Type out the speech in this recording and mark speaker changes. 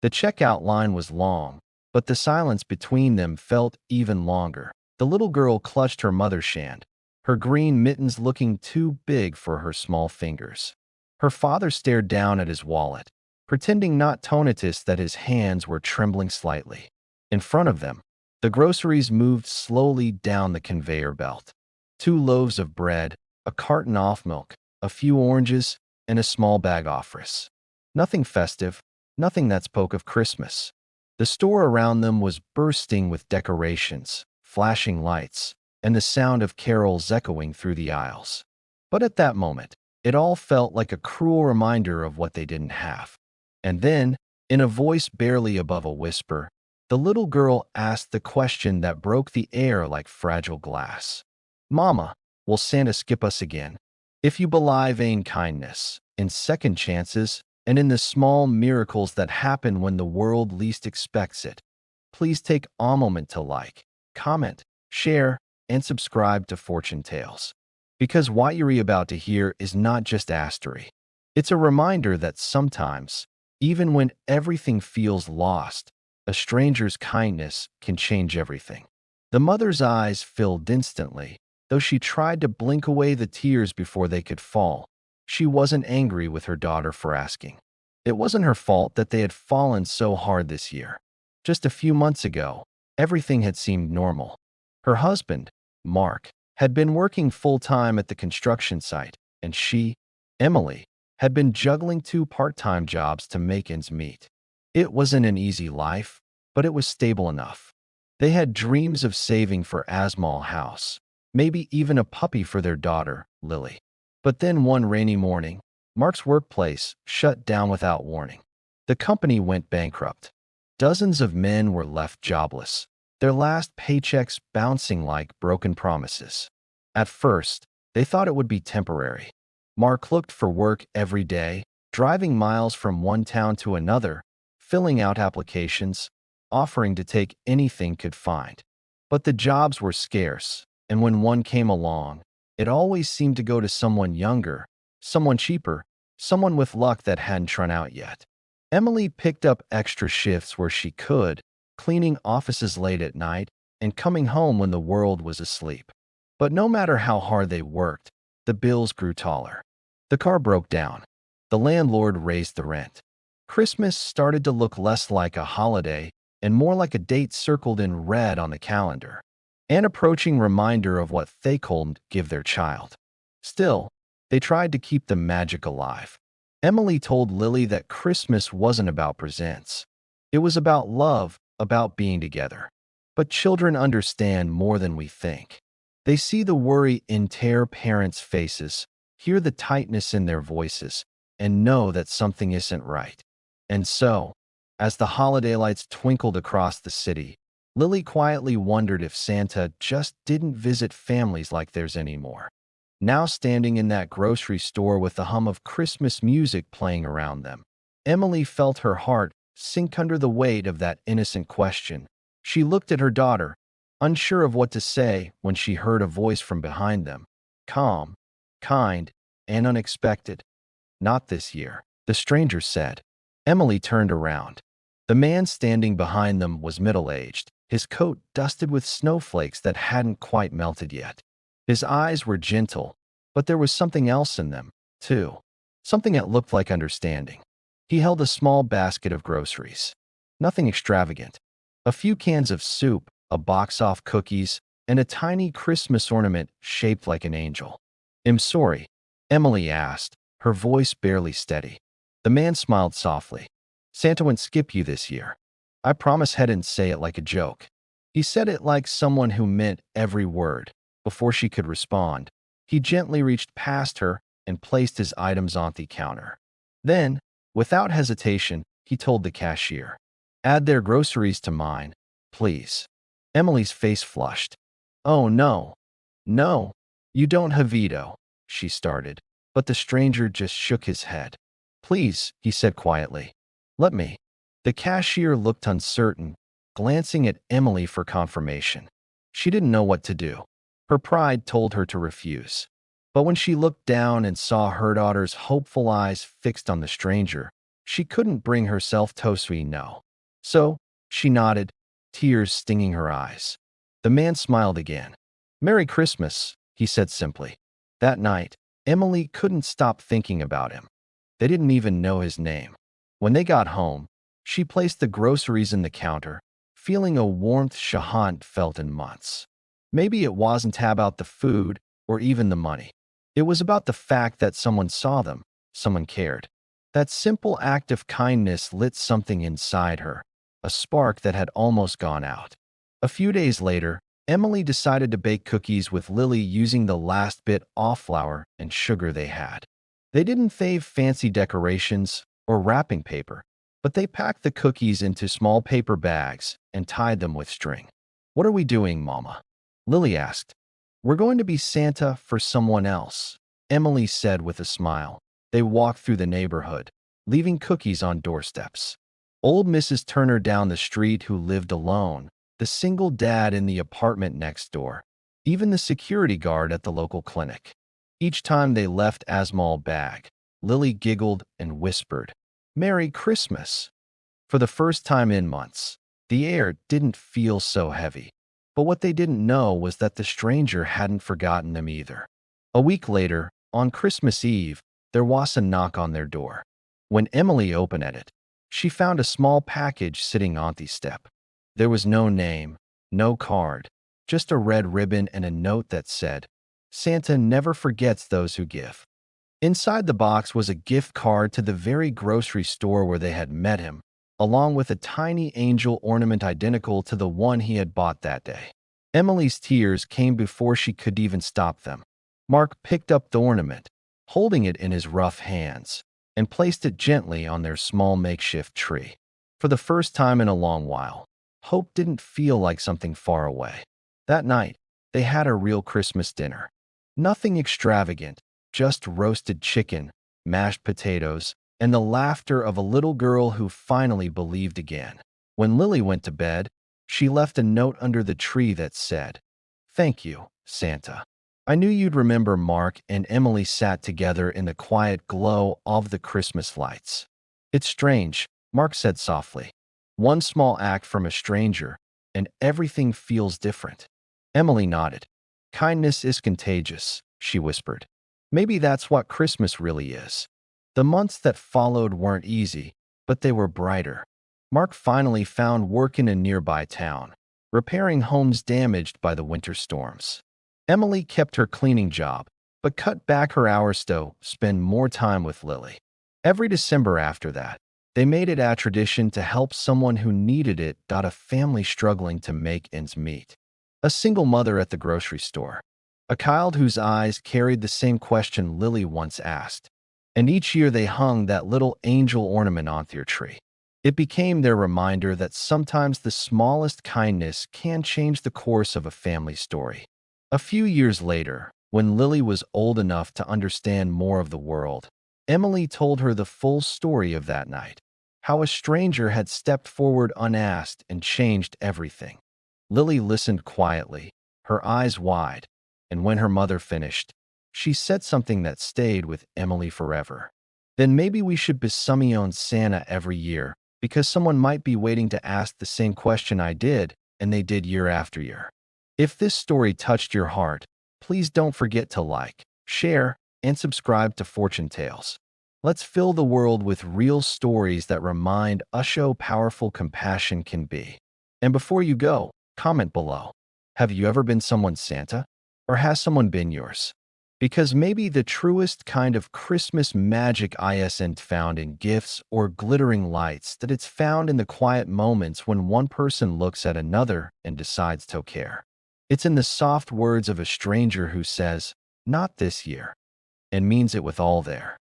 Speaker 1: The checkout line was long, but the silence between them felt even longer. The little girl clutched her mother's hand, her green mittens looking too big for her small fingers. Her father stared down at his wallet, pretending not to notice that his hands were trembling slightly. In front of them, the groceries moved slowly down the conveyor belt. 2 loaves of bread, a carton of milk, a few oranges, and a small bag of rice. Nothing festive, nothing that spoke of Christmas. The store around them was bursting with decorations, flashing lights, and the sound of carols echoing through the aisles. But at that moment, it all felt like a cruel reminder of what they didn't have. And then, in a voice barely above a whisper, the little girl asked the question that broke the air like fragile glass. Mama, will Santa skip us again? If you believe in kindness, in second chances, and in the small miracles that happen when the world least expects it, please take a moment to like, comment, share, and subscribe to Fortune Tales. Because what you're about to hear is not just astery. It's a reminder that sometimes, even when everything feels lost, a stranger's kindness can change everything. The mother's eyes filled instantly, though she tried to blink away the tears before they could fall. She wasn't angry with her daughter for asking. It wasn't her fault that they had fallen so hard this year. Just a few months ago, everything had seemed normal. Her husband, Mark, had been working full-time at the construction site, and she, Emily, had been juggling 2 part-time jobs to make ends meet. It wasn't an easy life, but it was stable enough. They had dreams of saving for a small house, maybe even a puppy for their daughter, Lily. But then one rainy morning, Mark's workplace shut down without warning. The company went bankrupt. Dozens of men were left jobless, their last paychecks bouncing like broken promises. At first, they thought it would be temporary. Mark looked for work every day, driving miles from one town to another, filling out applications, offering to take anything could find. But the jobs were scarce, and when one came along, it always seemed to go to someone younger, someone cheaper, someone with luck that hadn't run out yet. Emily picked up extra shifts where she could, cleaning offices late at night and coming home when the world was asleep. But no matter how hard they worked, the bills grew taller. The car broke down. The landlord raised the rent. Christmas started to look less like a holiday and more like a date circled in red on the calendar, an approaching reminder of what they couldn't give their child. Still, they tried to keep the magic alive. Emily told Lily that Christmas wasn't about presents. It was about love, about being together. But children understand more than we think. They see the worry in their parents' faces, hear the tightness in their voices, and know that something isn't right. And so, as the holiday lights twinkled across the city, Lily quietly wondered if Santa just didn't visit families like theirs anymore. Now standing in that grocery store with the hum of Christmas music playing around them, Emily felt her heart sink under the weight of that innocent question. She looked at her daughter, unsure of what to say when she heard a voice from behind them. Calm, kind, and unexpected. Not this year, the stranger said. Emily turned around. The man standing behind them was middle-aged, his coat dusted with snowflakes that hadn't quite melted yet. His eyes were gentle, but there was something else in them, too. Something that looked like understanding. He held a small basket of groceries. Nothing extravagant. A few cans of soup, a box of cookies, and a tiny Christmas ornament shaped like an angel. "I'm sorry," Emily asked, her voice barely steady. The man smiled softly. "Santa won't skip you this year. I promise." He didn't say it like a joke. He said it like someone who meant every word. Before she could respond, he gently reached past her and placed his items on the counter. Then, without hesitation, he told the cashier, "Add their groceries to mine, please." Emily's face flushed. "Oh, no. No, you don't have veto," she started, but the stranger just shook his head. "Please," he said quietly. "Let me." The cashier looked uncertain, glancing at Emily for confirmation. She didn't know what to do. Her pride told her to refuse. But when she looked down and saw her daughter's hopeful eyes fixed on the stranger, She couldn't bring herself to say no. So, she nodded, tears stinging her eyes. The man smiled again. "Merry Christmas," he said simply. That night, Emily couldn't stop thinking about him. They didn't even know his name. When they got home, she placed the groceries in the counter, feeling a warmth she hadn't felt in months. Maybe it wasn't about the food or even the money. It was about the fact that someone saw them, someone cared. That simple act of kindness lit something inside her, a spark that had almost gone out. A few days later, Emily decided to bake cookies with Lily using the last bit of flour and sugar they had. They didn't fave fancy decorations or wrapping paper, but they packed the cookies into small paper bags and tied them with string. "What are we doing, Mama?" Lily asked. "We're going to be Santa for someone else," Emily said with a smile. They walked through the neighborhood, leaving cookies on doorsteps. Old Mrs. Turner down the street, who lived alone, the single dad in the apartment next door, even the security guard at the local clinic. Each time they left a small bag, Lily giggled and whispered, "Merry Christmas." For the first time in months, the air didn't feel so heavy. But what they didn't know was that the stranger hadn't forgotten them either. A week later, on Christmas Eve, there was a knock on their door. When Emily opened it, she found a small package sitting on the step. There was no name, no card, just a red ribbon and a note that said, "Santa never forgets those who give." Inside the box was a gift card to the very grocery store where they had met him, along with a tiny angel ornament identical to the one he had bought that day. Emily's tears came before she could even stop them. Mark picked up the ornament, holding it in his rough hands, and placed it gently on their small makeshift tree. For the first time in a long while, hope didn't feel like something far away. That night, they had a real Christmas dinner. Nothing extravagant, just roasted chicken, mashed potatoes, and the laughter of a little girl who finally believed again. When Lily went to bed, she left a note under the tree that said, "Thank you, Santa. I knew you'd remember." Mark and Emily sat together in the quiet glow of the Christmas lights. "It's strange," Mark said softly. "One small act from a stranger, and everything feels different." Emily nodded. "Kindness is contagious," she whispered. "Maybe that's what Christmas really is." The months that followed weren't easy, but they were brighter. Mark finally found work in a nearby town, repairing homes damaged by the winter storms. Emily kept her cleaning job, but cut back her hours to spend more time with Lily. Every December after that, they made it a tradition to help someone who needed it. A family struggling to make ends meet. A single mother at the grocery store. A child whose eyes carried the same question Lily once asked. And each year they hung that little angel ornament on their tree. It became their reminder that sometimes the smallest kindness can change the course of a family story. A few years later, when Lily was old enough to understand more of the world, Emily told her the full story of that night, how a stranger had stepped forward unasked and changed everything. Lily listened quietly, her eyes wide, and when her mother finished, she said something that stayed with Emily forever. "Then maybe we should be on Santa every year, because someone might be waiting to ask the same question I did, and they did year after year." If this story touched your heart, please don't forget to like, share, and subscribe to Fortune Tales. Let's fill the world with real stories that remind us how powerful compassion can be. And before you go, comment below. Have you ever been someone's Santa? Or has someone been yours? Because maybe the truest kind of Christmas magic isn't found in gifts or glittering lights, that it's found in the quiet moments when one person looks at another and decides to care. It's in the soft words of a stranger who says, "Not this year," and means it with all their